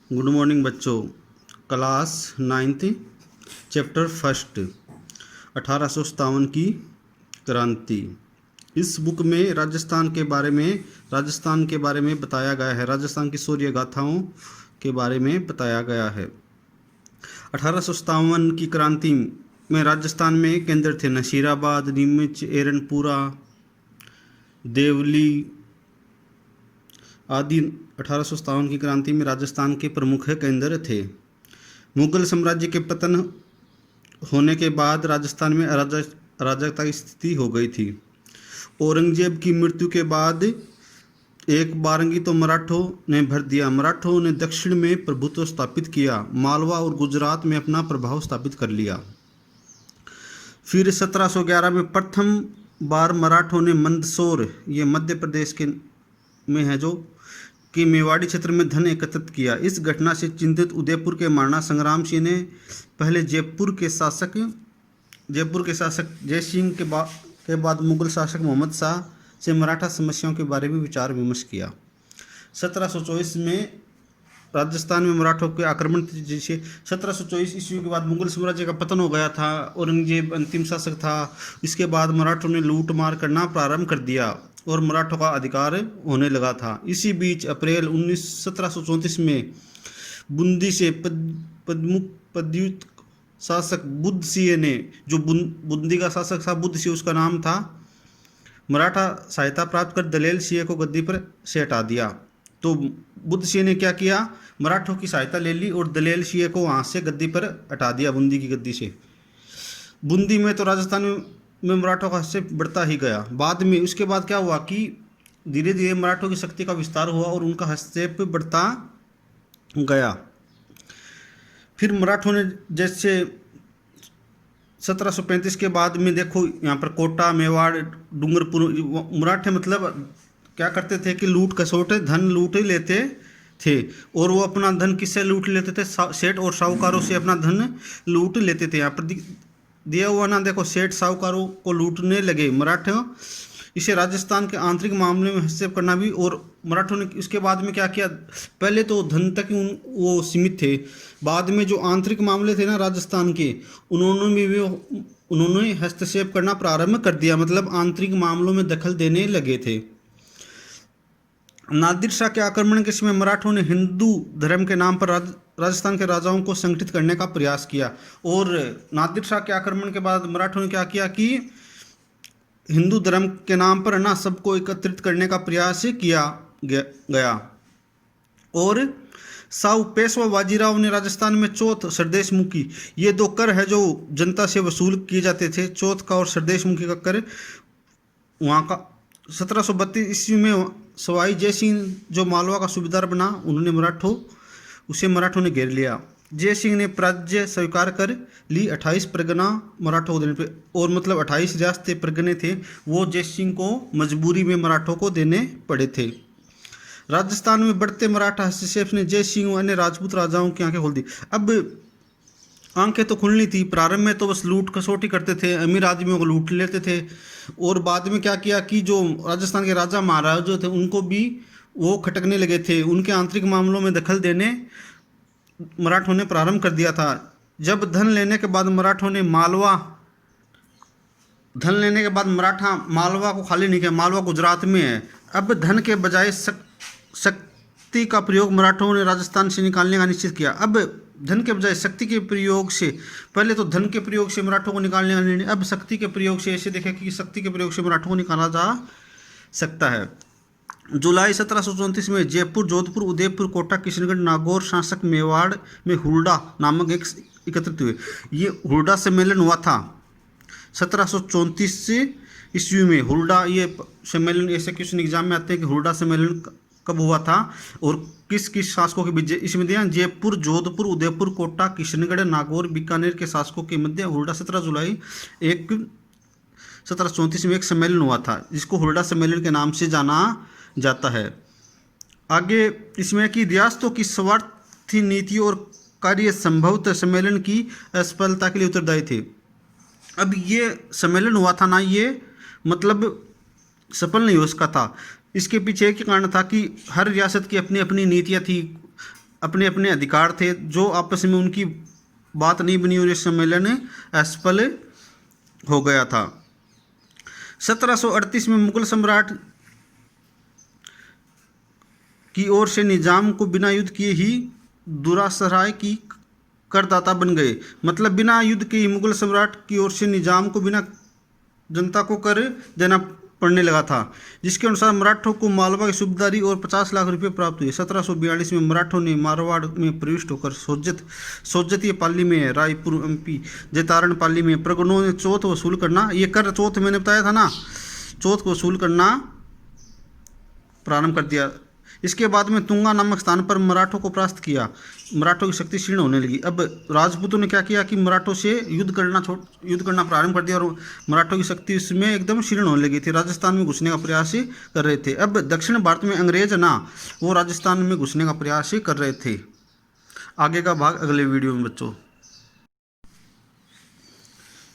Good morning बच्चों। Class 9th chapter first 1857 की क्रांति। इस बुक में राजस्थान के बारे में बताया गया है। राजस्थान की शौर्य गाथाओं के बारे में बताया गया है। 1857 की क्रांति में राजस्थान में केंद्र थे नसीराबाद, नीमच, एरनपुरा, देवली आदि 1857 की क्रांति में राजस्थान के प्रमुख केंद्र थे। मुगल साम्राज्य के पतन होने के बाद राजस्थान में अराजकता की स्थिति हो गई थी। औरंगजेब की मृत्यु के बाद एक बारंगी तो मराठों ने भर दिया। मराठों ने दक्षिण में प्रभुत्व स्थापित किया, मालवा और गुजरात में अपना प्रभाव स्थापित कर लिया। फिर 1711 में प्रथम बार मराठों ने मंदसौर, ये मध्य प्रदेश के में है, जो कि मेवाड़ी क्षेत्र में धन एकत्रित किया। इस घटना से चिंतित उदयपुर के महाराणा संग्राम सिंह ने पहले जयपुर के शासक जय सिंह के बाद मुगल शासक मोहम्मद शाह से मराठा समस्याओं के बारे में विचार विमर्श किया। 1724 में राजस्थान में मराठों के आक्रमण, जैसे 1724 ईस्वी के बाद मुगल साम्राज्य का पतन हो गया था। औरंगजेब अंतिम शासक था। इसके बाद मराठों ने लूट मार करना प्रारंभ कर दिया और मराठों का अधिकार होने लगा था। इसी बीच अप्रैल 1734 में बूंदी से पदयुक्त शासक बुद्ध सिंह ने, जो बूंदी का शासक था बुद्ध सिंह उसका नाम था, मराठा सहायता प्राप्त कर दलेल सिंह को गद्दी पर से हटा दिया। तो बुद्ध सिंह ने क्या किया, मराठों की सहायता ले ली और दलेल सिंह को वहाँ से गद्दी पर हटा दिया, बूंदी की गद्दी से। बूंदी में तो राजस्थान में मराठों का हस्तक्षेप बढ़ता ही गया। बाद में उसके बाद क्या हुआ कि धीरे धीरे मराठों की शक्ति का विस्तार हुआ और उनका हस्तक्षेप बढ़ता गया। फिर मराठों ने जैसे 1735 के बाद में देखो यहाँ पर कोटा, मेवाड़, डूंगरपुर, मराठे मतलब क्या करते थे कि लूट खसोट धन लूट लेते थे। और वो अपना धन किससे लूट लेते थे, सेठ और साहूकारों से अपना धन लूट लेते थे। यहाँ पर दिया हुआ ना देखो, सेठ साहूकारों को लूटने लगे मराठे। इसे राजस्थान के आंतरिक मामले में हस्तक्षेप करना भी। और मराठों ने इसके बाद में क्या किया, पहले तो धन तक वो सीमित थे, बाद में जो आंतरिक मामले थे ना राजस्थान के, उन्होंने हस्तक्षेप करना प्रारंभ कर दिया, मतलब आंतरिक मामलों में दखल देने लगे थे। नादिर शाह के आक्रमण के समय मराठों ने हिंदू धर्म के नाम पर राजस्थान के राजाओं को संगठित करने का प्रयास किया। और नादिर शाह के आक्रमण के बाद मराठों ने क्या किया कि हिंदू धर्म के नाम पर ना सबको एकत्रित करने का प्रयास किया गया। और साहू पेशवा बाजीराव ने राजस्थान में चौथ, सरदेशमुखी, ये दो कर है जो जनता से वसूल किए जाते थे, चौथ का और सरदेशमुखी का कर वहाँ का। 1732 ईस्वी में सवाई जय सिंह जो मालवा का सूबेदार बना, उसे मराठों ने घेर लिया। जय सिंह ने प्राज्य स्वीकार कर ली। 28 परगना मराठों को देने पे, और मतलब 28 रियासतें परगने थे, वो जय सिंह को मजबूरी में मराठों को देने पड़े थे। राजस्थान में बढ़ते मराठा हस्तक्षेप ने जय सिंह और अन्य राजपूत राजाओं की आंखें खोल दी। अब आंखें तो खुलनी थी। प्रारंभ में तो बस लूट खसोटी करते थे, अमीर आदमियों को लूट लेते थे। और बाद में क्या किया कि जो राजस्थान के राजा महाराजा थे उनको भी वो खटकने लगे थे, उनके आंतरिक मामलों में दखल देने मराठों ने प्रारंभ कर दिया था। जब धन लेने के बाद मराठा मालवा को खाली नहीं किया, मालवा गुजरात में है। अब धन के बजाय शक्ति का प्रयोग मराठों ने राजस्थान से निकालने का निश्चित किया। अब धन के बजाय शक्ति के प्रयोग से, पहले तो धन के प्रयोग से मराठों को निकालने का निर्णय, अब शक्ति के प्रयोग से ऐसे देखें कि शक्ति के प्रयोग से मराठों को निकाला जा सकता है। जुलाई 1734 में जयपुर, जोधपुर, उदयपुर, कोटा, किशनगढ़, नागौर शासक मेवाड़ में हुरडा नामक एक एकत्रित हुए। ये हुरडा सम्मेलन हुआ था 1734 ईस्वी में। हुरडा ये सम्मेलन ऐसे क्वेश्चन एग्जाम में आते हैं कि हुरडा सम्मेलन कब हुआ था और किस किस शासकों के बीच। इसमें दिया जयपुर, जोधपुर, उदयपुर, कोटा, किशनगढ़, नागौर, बीकानेर के शासकों के मध्य हुरडा 17 जुलाई 1734 में एक सम्मेलन हुआ था, जिसको हुरडा सम्मेलन के नाम से जाना जाता है। आगे इसमें कि रियासतों की स्वार्थी नीति और कार्य संभवतः सम्मेलन की असफलता के लिए उत्तरदायी थे। अब ये सम्मेलन हुआ था ना, ये मतलब सफल नहीं हो सका था। इसके पीछे एक ही कारण था कि हर रियासत की अपनी अपनी नीतियाँ थी। अपने अपने अधिकार थे जो आपस में उनकी बात नहीं बनी और ये सम्मेलन असफल हो गया था। 1738 में मुगल सम्राट की ओर से निजाम को बिना युद्ध किए ही दुरासराय की करदाता बन गए। मतलब बिना युद्ध के ही मुगल सम्राट की ओर से निजाम को बिना जनता को कर देना पड़ने लगा था, जिसके अनुसार मराठों को मालवा की सूबेदारी और 50 लाख रुपए प्राप्त हुए। 1742 में मराठों ने मारवाड़ में प्रविष्ट होकर सोज्जतीय पाली में, रायपुर एमपी जैतारण पाली में प्रगणों ने चौथ वसूल करना, ये कर चौथ मैंने बताया था ना, चौथ को वसूल करना प्रारंभ कर दिया। इसके बाद में तुंगा नामक स्थान पर मराठों को परास्त किया। मराठों की शक्ति क्षीण होने लगी। अब राजपूतों ने क्या किया कि मराठों से युद्ध करना प्रारंभ कर दिया और मराठों की शक्ति इसमें एकदम क्षीण होने लगी थी। राजस्थान में घुसने का प्रयास कर रहे थे। अब दक्षिण भारत में अंग्रेज ना, वो राजस्थान में घुसने का प्रयास कर रहे थे। आगे का भाग अगले वीडियो में बच्चों।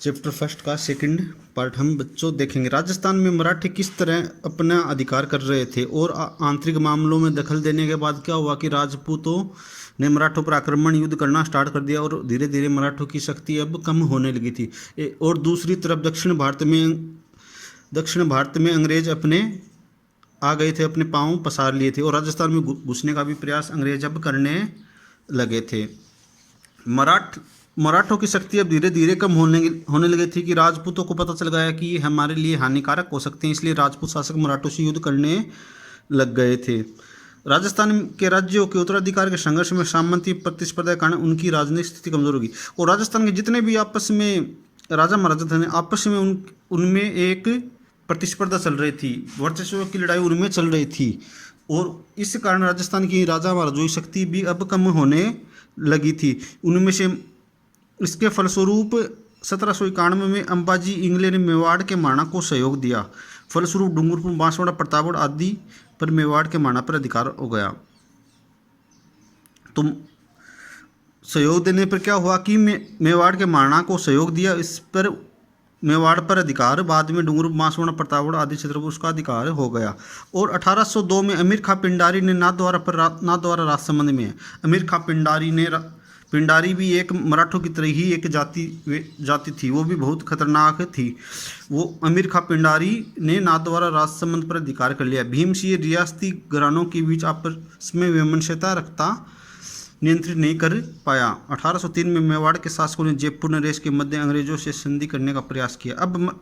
चैप्टर फर्स्ट का सेकंड पार्ट हम बच्चों देखेंगे। राजस्थान में मराठी किस तरह अपना अधिकार कर रहे थे और आंतरिक मामलों में दखल देने के बाद क्या हुआ कि राजपूतों ने मराठों पर आक्रमण युद्ध करना स्टार्ट कर दिया और धीरे धीरे मराठों की शक्ति अब कम होने लगी थी। और दूसरी तरफ दक्षिण भारत में अंग्रेज अपने आ गए थे, अपने पांव पसार लिए थे और राजस्थान में घुसने का भी प्रयास अंग्रेज अब करने लगे थे। मराठों की शक्ति अब धीरे धीरे कम होने लगी थी कि राजपूतों को पता चल गया कि ये हमारे लिए हानिकारक हो सकते हैं, इसलिए राजपूत शासक मराठों से युद्ध करने लग गए थे। राजस्थान के राज्यों के उत्तराधिकार के संघर्ष में सामंती प्रतिस्पर्धा के कारण उनकी राजनीतिक स्थिति कमजोर होगी और राजस्थान के जितने भी आपस में राजा महाराजा थे आपस में उनमें एक प्रतिस्पर्धा चल रही थी, वर्चस्व की लड़ाई उनमें चल रही थी और इस कारण राजस्थान की राजा महाराजों की शक्ति भी अब कम होने लगी थी। उनमें से इसके फलस्वरूप 1791 में अंबाजी इंगले ने मेवाड़ के महाराणा को सहयोग दिया। फलस्वरूप डूंगरपुर, बांसवाड़ा, प्रतापगढ़ आदि पर मेवाड़ के महाराणा पर अधिकार हो गया। तो सहयोग देने पर क्या हुआ कि मेवाड़ के महाराणा को सहयोग दिया, इस पर मेवाड़ पर अधिकार, बाद में डूंगरपुर, बांसवाड़ा, प्रतापगढ़ आदि क्षेत्र पर उसका अधिकार हो गया। और 1802 में अमीर खां पिंडारी ने नाथद्वारा राजसमंद में, अमीर खां पिंडारी भी एक मराठों की तरह ही एक जाति थी, वो भी बहुत खतरनाक थी। वो अमीर खां पिंडारी ने नाथद्वारा राजसमंद पर अधिकार कर लिया। भीमसिंह रियासती घरानों के बीच आपस में वैमनस्यता रखता नियंत्रित नहीं कर पाया। 1803 में मेवाड़ के शासकों ने जयपुर नरेश के मध्य अंग्रेजों से संधि करने का प्रयास किया। अब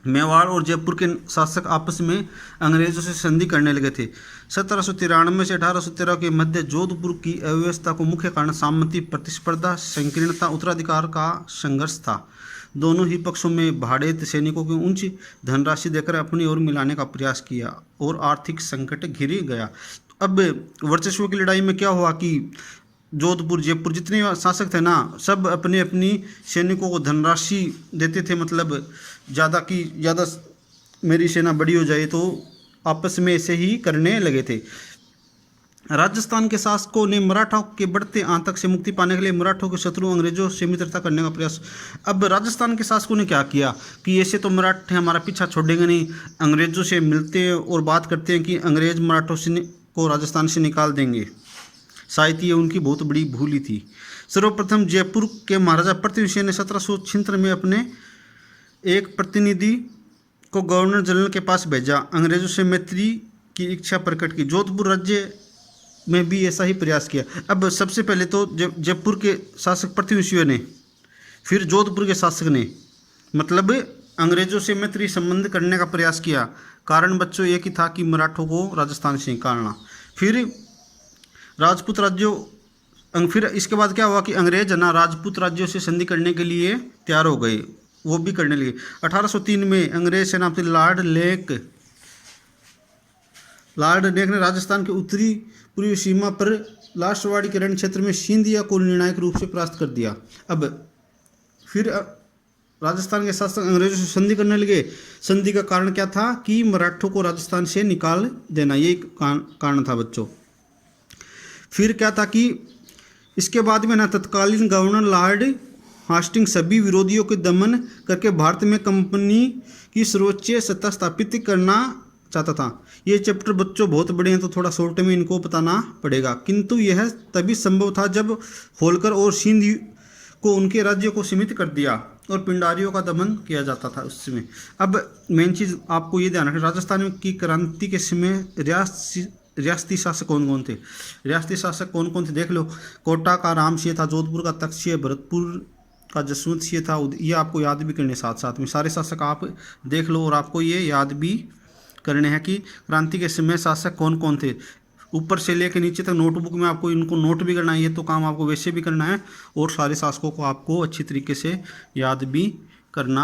मेवाड़ और जयपुर के शासक आपस में अंग्रेजों से संधि करने लगे थे। 1793 से 1813 के मध्य जोधपुर की अव्यवस्था को मुख्य कारण सामंती प्रतिस्पर्धा, संकीर्णता, उत्तराधिकार का संघर्ष था। दोनों ही पक्षों में भाड़ेत सैनिकों की उच्च धनराशि देकर अपनी ओर मिलाने का प्रयास किया और आर्थिक संकट घिर गया। अब वर्चस्व की लड़ाई में क्या हुआ कि जोधपुर, जयपुर जितने शासक थे ना, सब अपने अपनी सैनिकों को धनराशि देते थे। मतलब ज़्यादा की ज़्यादा मेरी सेना बड़ी हो जाए तो आपस में ऐसे ही करने लगे थे। राजस्थान के शासकों ने मराठा के बढ़ते आतंक से मुक्ति पाने के लिए मराठों के शत्रु अंग्रेजों से मित्रता करने का प्रयास। अब राजस्थान के शासकों ने क्या किया कि ऐसे तो मराठे हमारा पीछा छोड़ेंगे नहीं, अंग्रेजों से मिलते हैं और बात करते हैं कि अंग्रेज मराठों को राजस्थान से निकाल देंगे। शायद ये उनकी बहुत बड़ी भूल ही थी। सर्वप्रथम जयपुर के महाराजा पृथ्वी सिंह ने 1776 में अपने एक प्रतिनिधि को गवर्नर जनरल के पास भेजा, अंग्रेजों से मैत्री की इच्छा प्रकट की। जोधपुर राज्य में भी ऐसा ही प्रयास किया। अब सबसे पहले तो जयपुर के शासक पृथ्वी सिंह ने, फिर जोधपुर के शासक ने मतलब अंग्रेजों से मैत्री संबंध करने का प्रयास किया। कारण बच्चों एक ही था कि मराठों को राजस्थान से निकालना। फिर राजपूत राज्यों, फिर इसके बाद क्या हुआ कि अंग्रेज ना राजपूत राज्यों से संधि करने के लिए तैयार हो गए, वो भी करने लगे। 1803 में अंग्रेज सेनापति लॉर्ड लेक ने राजस्थान के उत्तरी पूर्वी सीमा पर लाशवाड़ी के रण क्षेत्र में सिंधिया को निर्णायक रूप से परास्त कर दिया। अब फिर राजस्थान के शासक अंग्रेजों से संधि करने लगे। संधि का कारण क्या था कि मराठों को राजस्थान से निकाल देना, ये कारण था बच्चों। फिर क्या था कि इसके बाद में ना तत्कालीन गवर्नर लॉर्ड हास्टिंग सभी विरोधियों के दमन करके भारत में कंपनी की सर्वोच्च सत्ता स्थापित करना चाहता था। ये चैप्टर बच्चों बहुत बड़े हैं तो थोड़ा शॉर्ट में इनको बताना पड़ेगा, किंतु यह तभी संभव था जब होलकर और सिंध को उनके राज्य को सीमित कर दिया और पिंडारियों का दमन किया जाता था उस समय। अब मेन चीज़ आपको ये ध्यान रखना, राजस्थान की क्रांति के समय रियासती शासक कौन कौन थे। रियासती शासक कौन कौन थे देख लो। कोटा का राम सिंह था, जोधपुर का तख्त सिंह, भरतपुर का जसवंत सिंह था। ये आपको याद भी करने साथ साथ में सारे शासक आप देख लो और आपको ये याद भी करने हैं कि क्रांति के समय शासक कौन कौन थे। ऊपर से लेकर नीचे तक नोटबुक में आपको इनको नोट भी करना है, ये तो काम आपको वैसे भी करना है और सारे शासकों को आपको अच्छी तरीके से याद भी करना